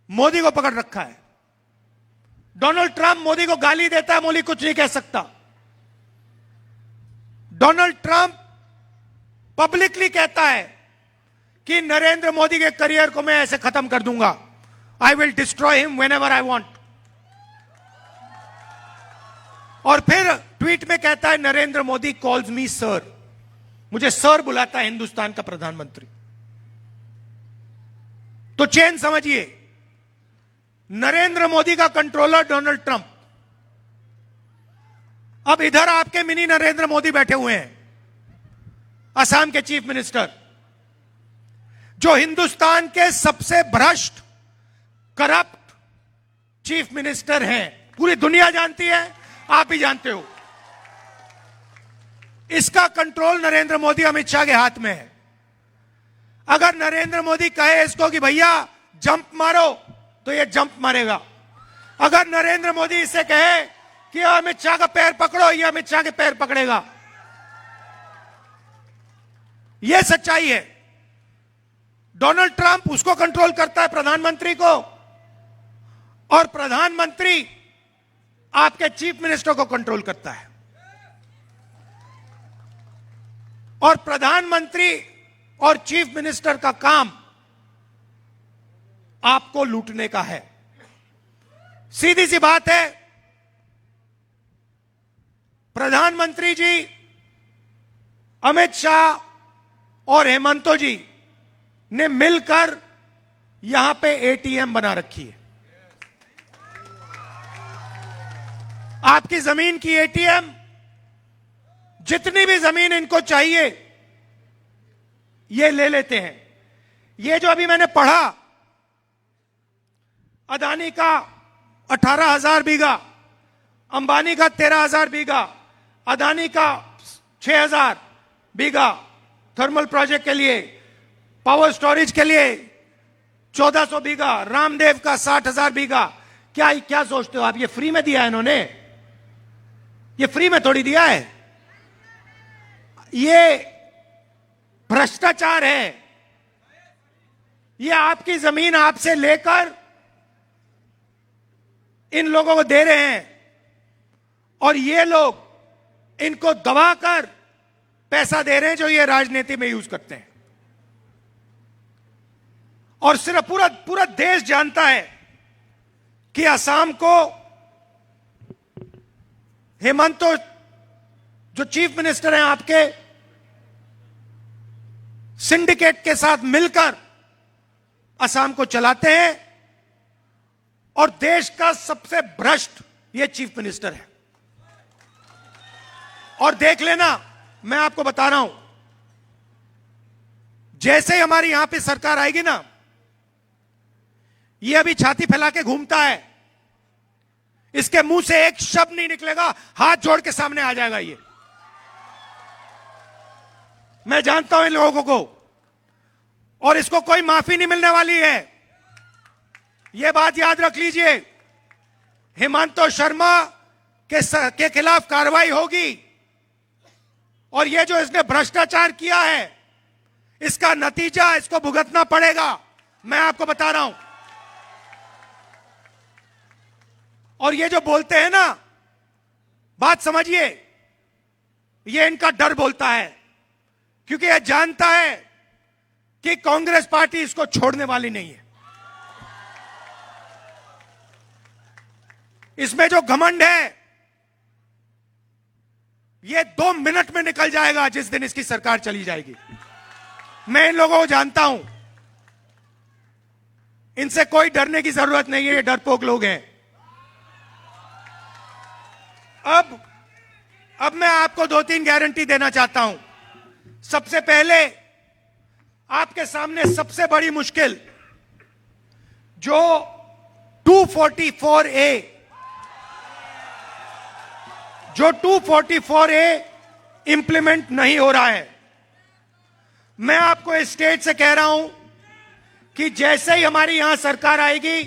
मोदी को पकड़ रखा है। डोनाल्ड ट्रंप मोदी को गाली देता है, मोदी कुछ नहीं कह सकता। डोनाल्ड ट्रंप पब्लिकली कहता है कि नरेंद्र मोदी के करियर को मैं ऐसे खत्म कर दूंगा, I will destroy him whenever I want. और फिर ट्वीट में कहता है Narendra Modi calls me sir, मुझे सर बुलाता है हिंदुस्तान का प्रधानमंत्री। तो चेन समझिए, नरेंद्र मोदी का कंट्रोलर डोनाल्ड ट्रंप, अब इधर आपके मिनी नरेंद्र मोदी बैठे हुए हैं, असम के चीफ मिनिस्टर, जो हिंदुस्तान के सबसे भ्रष्ट करप्ट चीफ मिनिस्टर हैं, पूरी दुनिया जानती है, आप भी जानते हो। इसका कंट्रोल नरेंद्र मोदी अमित शाह के हाथ में है। अगर नरेंद्र मोदी कहे इसको कि भैया जंप मारो, तो ये जंप मारेगा। अगर नरेंद्र मोदी इसे कहे कि अमित शाह का पैर पकड़ो, ये अमित शाह के पैर पकड़ेगा। यह सच्चाई है। डोनाल्ड ट्रंप उसको कंट्रोल करता है, प्रधानमंत्री को, और प्रधानमंत्री आपके चीफ मिनिस्टर को कंट्रोल करता है। और प्रधानमंत्री और चीफ मिनिस्टर का काम आपको लूटने का है। सीधी सी बात है, प्रधानमंत्री जी, अमित शाह और हेमंतो जी ने मिलकर यहां पे एटीएम बना रखी है। आपकी जमीन की एटीएम, जितनी भी जमीन इनको चाहिए ये ले लेते हैं। ये जो अभी मैंने पढ़ा, अदानी का 18,000 बीघा, अंबानी का 13,000 बीघा, अदानी का 6,000 बीघा थर्मल प्रोजेक्ट के लिए, पावर स्टोरेज के लिए 1,400 बीघा, रामदेव का 60,000 बीघा। क्या सोचते हो आप, ये फ्री में दिया है इन्होंने? ये फ्री में थोड़ी दिया है, ये भ्रष्टाचार है। ये आपकी जमीन आपसे लेकर इन लोगों को दे रहे हैं, और ये लोग इनको दबाकर पैसा दे रहे हैं, जो ये राजनीति में यूज करते हैं। और सिर्फ पूरा देश जानता है कि असम को हेमंतो, जो चीफ मिनिस्टर हैं आपके, सिंडिकेट के साथ मिलकर असम को चलाते हैं, और देश का सबसे भ्रष्ट ये चीफ मिनिस्टर है। और देख लेना, मैं आपको बता रहा हूं, जैसे ही हमारी यहां पे सरकार आएगी ना, ये अभी छाती फैला के घूमता है, इसके मुंह से एक शब्द नहीं निकलेगा, हाथ जोड़ के सामने आ जाएगा ये। मैं जानता हूं इन लोगों को, और इसको कोई माफी नहीं मिलने वाली है। यह बात याद रख लीजिए, हेमंतो शर्मा के खिलाफ कार्रवाई होगी, और यह जो इसने भ्रष्टाचार किया है, इसका नतीजा इसको भुगतना पड़ेगा, मैं आपको बता रहा हूं। और ये जो बोलते हैं ना, बात समझिए, ये इनका डर बोलता है, क्योंकि यह जानता है कि कांग्रेस पार्टी इसको छोड़ने वाली नहीं है। इसमें जो घमंड है, ये 2 मिनट में निकल जाएगा जिस दिन इसकी सरकार चली जाएगी। मैं इन लोगों को जानता हूं, इनसे कोई डरने की जरूरत नहीं है, ये डरपोक लोग हैं। अब मैं आपको 2-3 गारंटी देना चाहता हूं। सबसे पहले, आपके सामने सबसे बड़ी मुश्किल, जो 244A, जो 244A इंप्लीमेंट नहीं हो रहा है, मैं आपको इस स्टेज से कह रहा हूं कि जैसे ही हमारी यहां सरकार आएगी,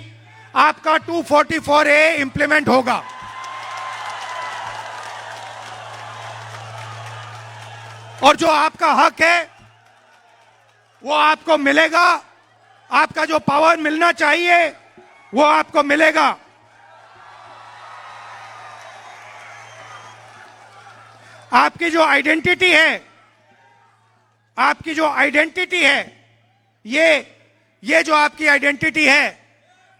आपका 244A इंप्लीमेंट होगा। और जो आपका हक है वो आपको मिलेगा, आपका जो पावर मिलना चाहिए वो आपको मिलेगा। आपकी जो आइडेंटिटी है, आपकी जो आइडेंटिटी है, ये जो आपकी आइडेंटिटी है,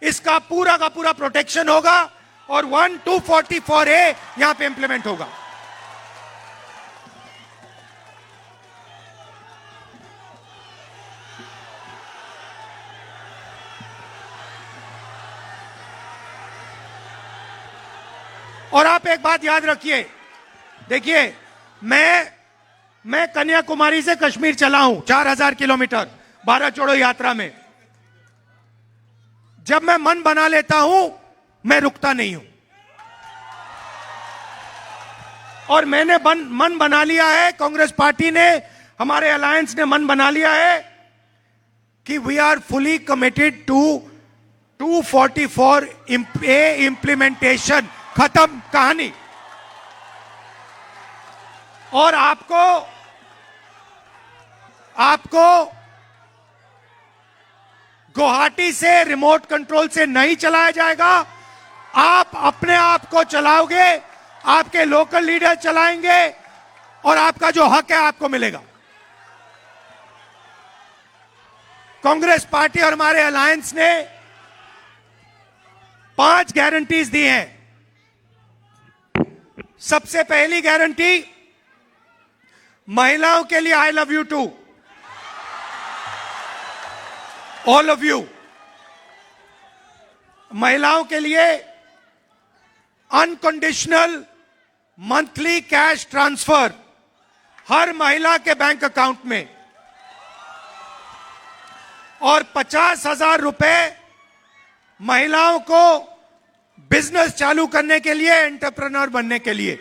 इसका पूरा का पूरा प्रोटेक्शन होगा, और 244A यहां पे इंप्लीमेंट होगा। और आप एक बात याद रखिए, देखिए मैं कन्याकुमारी से कश्मीर चला हूं 4000 किलोमीटर भारत जोड़ो यात्रा में। जब मैं मन बना लेता हूं मैं रुकता नहीं हूं, और मैंने मन बना लिया है, कांग्रेस पार्टी ने, हमारे अलायंस ने मन बना लिया है कि we are fully committed to 244 implementation. खत्म कहानी। और आपको गुवाहाटी से रिमोट कंट्रोल से नहीं चलाया जाएगा, आप अपने आप को चलाओगे, आपके लोकल लीडर चलाएंगे, और आपका जो हक है आपको मिलेगा। कांग्रेस पार्टी और हमारे अलायंस ने 5 गारंटीज दी हैं। सबसे पहली गारंटी, महिलाओं के लिए I love you to all of you. महिलाओं के लिए अनकंडीशनल मंथली कैश ट्रांसफर हर महिला के बैंक अकाउंट में, और 50,000 रुपए महिलाओं को बिजनेस चालू करने के लिए, एंटरप्रेन्योर बनने के लिए।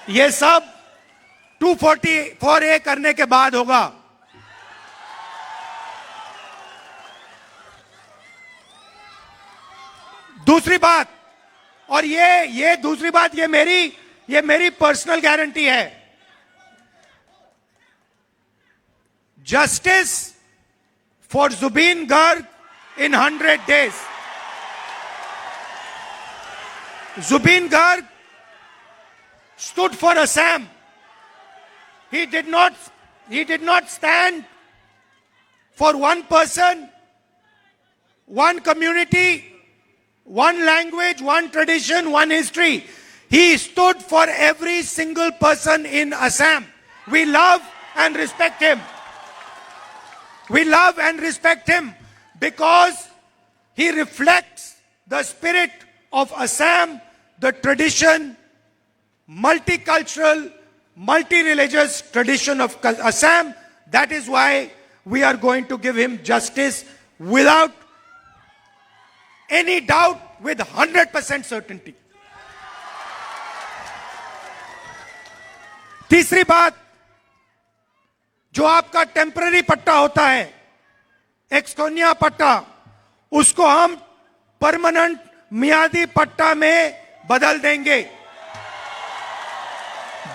यह सब 244A करने के बाद होगा। दूसरी बात, और ये दूसरी बात, ये मेरी पर्सनल गारंटी है, justice for Zubeen Garg in 100 days. Zubeen Garg stood for Assam. He did not stand for one person, one community, one language, one tradition, one history. He stood for every single person in Assam. We love and respect him. We love and respect him because he reflects the spirit of Assam, the tradition, multicultural, multi-religious tradition of Assam. That is why we are going to give him justice without any doubt, with 100% certainty. तीसरी बात, जो आपका temporary पट्टा होता है, एक्सकोनिया पट्टा, उसको हम परमानेंट मियादी पट्टा में बदल देंगे।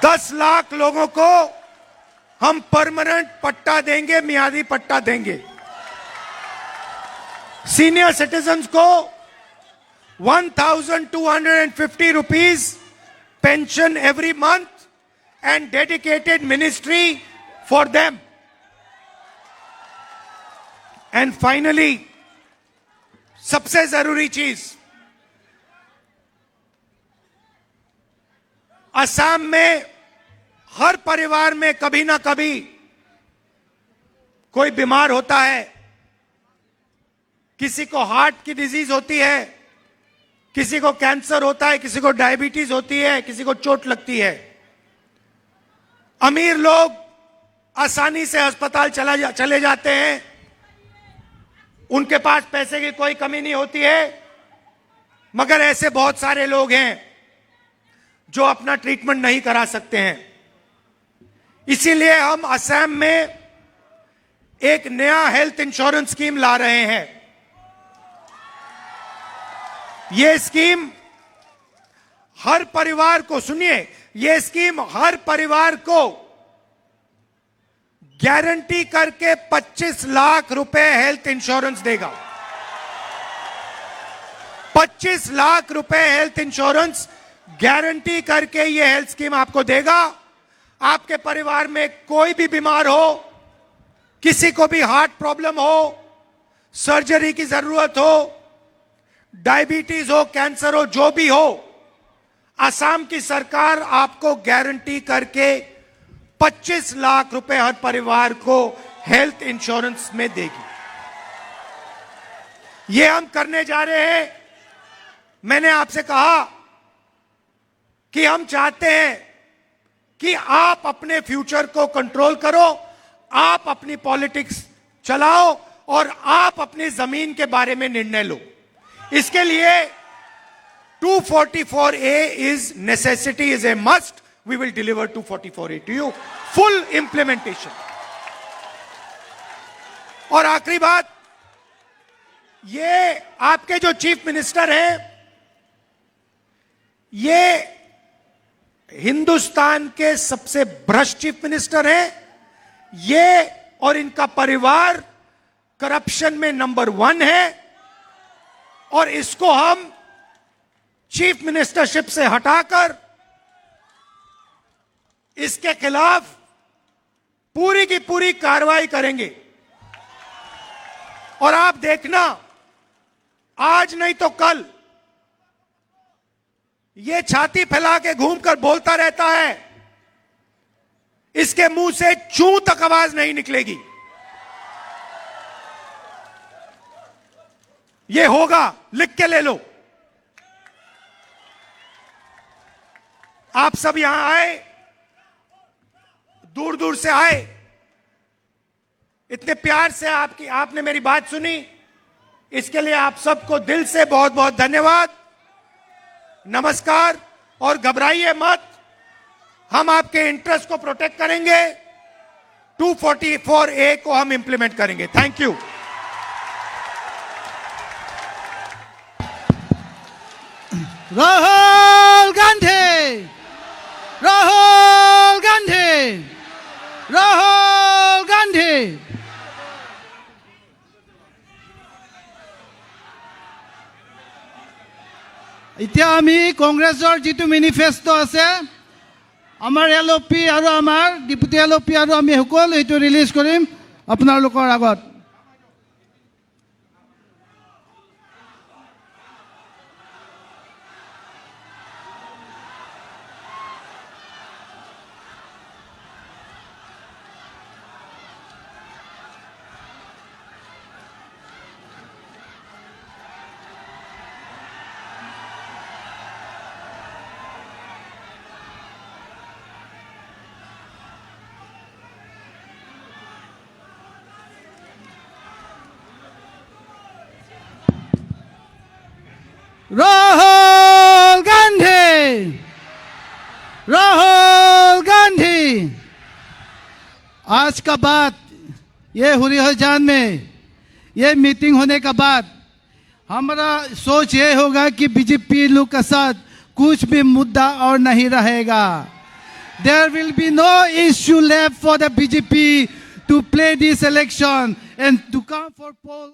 10 लाख लोगों को हम परमानेंट पट्टा देंगे, मियादी पट्टा देंगे। सीनियर सिटीजन्स को 1,250 rupees pension every month and dedicated ministry for them. And finally, सबसे जरूरी चीज, असम में हर परिवार में कभी ना कभी कोई बीमार होता है। किसी को हार्ट की डिजीज होती है, किसी को कैंसर होता है, किसी को डायबिटीज होती है, किसी को चोट लगती है। अमीर लोग आसानी से अस्पताल चले जाते हैं, उनके पास पैसे की कोई कमी नहीं होती है। मगर ऐसे बहुत सारे लोग हैं जो अपना ट्रीटमेंट नहीं करा सकते हैं। इसीलिए हम असम में एक नया हेल्थ इंश्योरेंस स्कीम ला रहे हैं। यह स्कीम हर परिवार को, सुनिए, यह स्कीम हर परिवार को गारंटी करके 25 लाख रुपए हेल्थ इंश्योरेंस देगा। 25 लाख रुपए हेल्थ इंश्योरेंस गारंटी करके यह हेल्थ स्कीम आपको देगा। आपके परिवार में कोई भी बीमार हो, किसी को भी हार्ट प्रॉब्लम हो, सर्जरी की जरूरत हो, डायबिटीज हो, कैंसर हो, जो भी हो, असम की सरकार आपको गारंटी करके 25 लाख रुपए हर परिवार को हेल्थ इंश्योरेंस में देगी। ये हम करने जा रहे हैं। मैंने आपसे कहा कि हम चाहते हैं कि आप अपने फ्यूचर को कंट्रोल करो, आप अपनी पॉलिटिक्स चलाओ और आप अपनी जमीन के बारे में निर्णय लो। इसके लिए 244A is necessity, is a must. We will deliver 244A to you. Full implementation. और आखिरी बात, ये आपके जो चीफ मिनिस्टर हैं, ये हिंदुस्तान के सबसे भ्रष्ट चीफ मिनिस्टर हैं। ये और इनका परिवार करप्शन में नंबर 1 है और इसको हम चीफ मिनिस्टरशिप से हटाकर इसके खिलाफ पूरी की पूरी कार्रवाई करेंगे। और आप देखना, आज नहीं तो कल ये छाती फैला के घूमकर बोलता रहता है, इसके मुंह से चू तक आवाज नहीं निकलेगी। ये होगा, लिख के ले लो। आप सब यहां आए, दूर दूर से आए, इतने प्यार से आपने मेरी बात सुनी, इसके लिए आप सबको दिल से बहुत बहुत धन्यवाद, नमस्कार। और घबराइए मत, हम आपके इंटरेस्ट को प्रोटेक्ट करेंगे। 244A को हम इंप्लीमेंट करेंगे। Thank you. राहुल गांधी, राहुल गांधी, राहुल गांधी। এতিয়া আমি কংগ্ৰেছৰ যিটো মেনিফেষ্টো আছে, আমাৰ LOP আৰু আমাৰ ডিপুটি LOP আৰু আমি সকলো এইটো ৰিলিজ কৰিম আপোনালোকৰ আগত। राहुल गांधी, राहुल गांधी। आज का बाद, ये हुरियाजान में ये मीटिंग होने का बाद हमारा सोच ये होगा कि बीजेपी लोग का साथ कुछ भी मुद्दा और नहीं रहेगा। There will be no issue left for the BJP to play this election and to come for poll.